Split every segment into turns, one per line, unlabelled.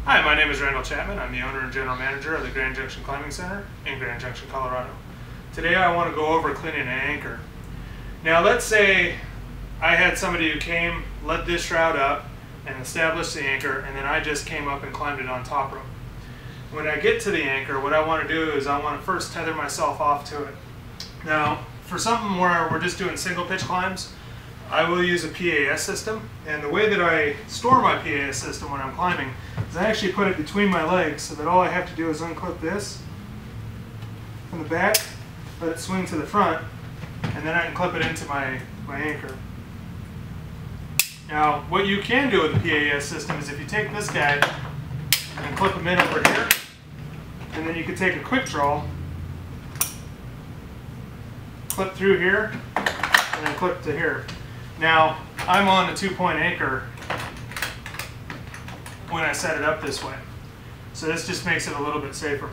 Hi, my name is Randall Chapman. I'm the owner and general manager of the Grand Junction Climbing Center in Grand Junction, Colorado. Today I want to go over cleaning an anchor. Now let's say I had somebody who came, led this shroud up and established the anchor, and then I just came up and climbed it on top rope. When I get to the anchor, what I want to do is I want to first tether myself off to it. Now for something where we're just doing single pitch climbs, I will use a PAS system, and the way that I store my PAS system when I'm climbing is I actually put it between my legs so that all I have to do is unclip this from the back, let it swing to the front, and then I can clip it into my anchor. Now what you can do with the PAS system is if you take this guy and clip him in over here, and then you can take a quick draw, clip through here, and then clip to here. Now, I'm on a 2-point anchor when I set it up this way. So this just makes it a little bit safer.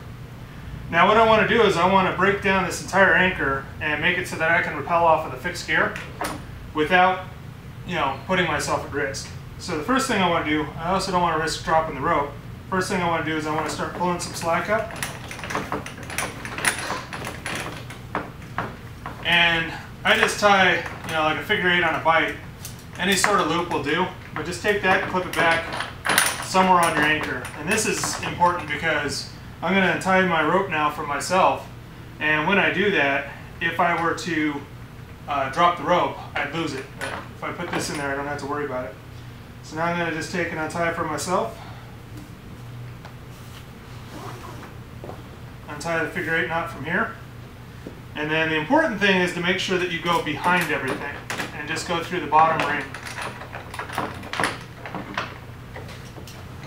Now what I want to do is I want to break down this entire anchor and make it so that I can rappel off of the fixed gear without, putting myself at risk. So the first thing I want to do, I also don't want to risk dropping the rope. First thing I want to do is I want to start pulling some slack up. And I just tie, like a figure 8 on a bite. Any sort of loop will do, but just take that and clip it back somewhere on your anchor. And this is important because I'm going to untie my rope now for myself. And when I do that, if I were to drop the rope, I'd lose it. But if I put this in there, I don't have to worry about it. So now I'm going to just take and untie for myself. Untie the figure 8 knot from here. And then the important thing is to make sure that you go behind everything and just go through the bottom ring.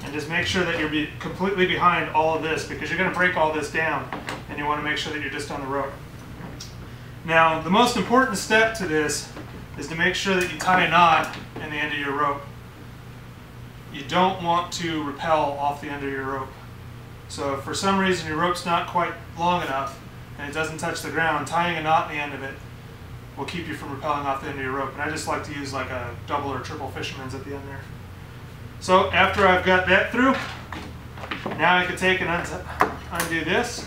And just make sure that you're completely behind all of this, because you're going to break all this down and you want to make sure that you're just on the rope. Now the most important step to this is to make sure that you tie a knot in the end of your rope. You don't want to rappel off the end of your rope. So if for some reason your rope's not quite long enough and it doesn't touch the ground, tying a knot in the end of it will keep you from rappelling off the end of your rope. And I just like to use like a double or triple fisherman's at the end there. So after I've got that through, now I can take and undo this,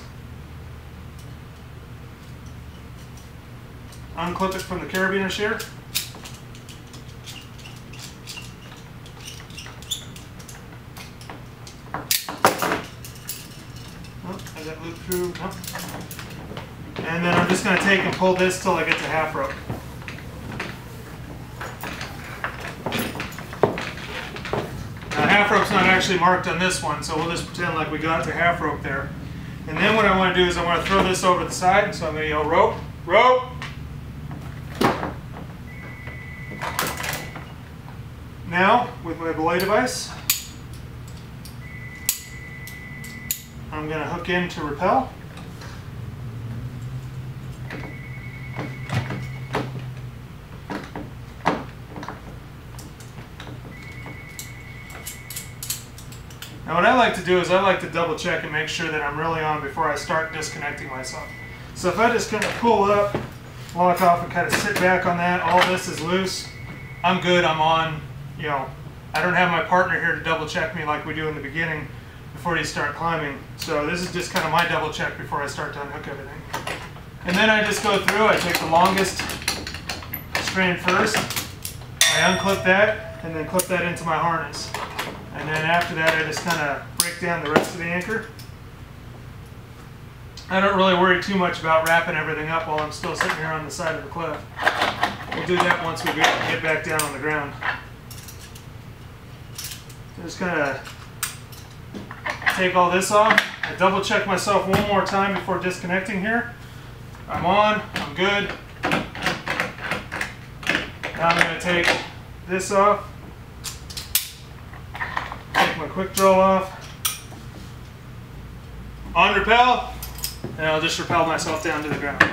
unclip it from the carabiner shear, I got loop through, no. And then I'm just going to take and pull this till I get to half rope. Now half rope's not actually marked on this one, so we'll just pretend like we got to half rope there. And then what I want to do is I want to throw this over the side, so I'm going to yell rope, rope. Now, with my belay device, I'm going to hook in to rappel. Now what I like to do is I like to double check and make sure that I'm really on before I start disconnecting myself. So if I just kind of pull up, lock off, and kind of sit back on that, all this is loose, I'm good, I'm on. I don't have my partner here to double check me like we do in the beginning before you start climbing. So this is just kind of my double check before I start to unhook everything. And then I just go through, I take the longest strand first, I unclip that, and then clip that into my harness. And then after that I just kind of break down the rest of the anchor. I don't really worry too much about wrapping everything up while I'm still sitting here on the side of the cliff. We'll do that once we get back down on the ground. Just kind of take all this off. I double check myself one more time before disconnecting here. I'm on, I'm good. Now I'm going to take this off, take my quick draw off, on rappel, and I'll just rappel myself down to the ground.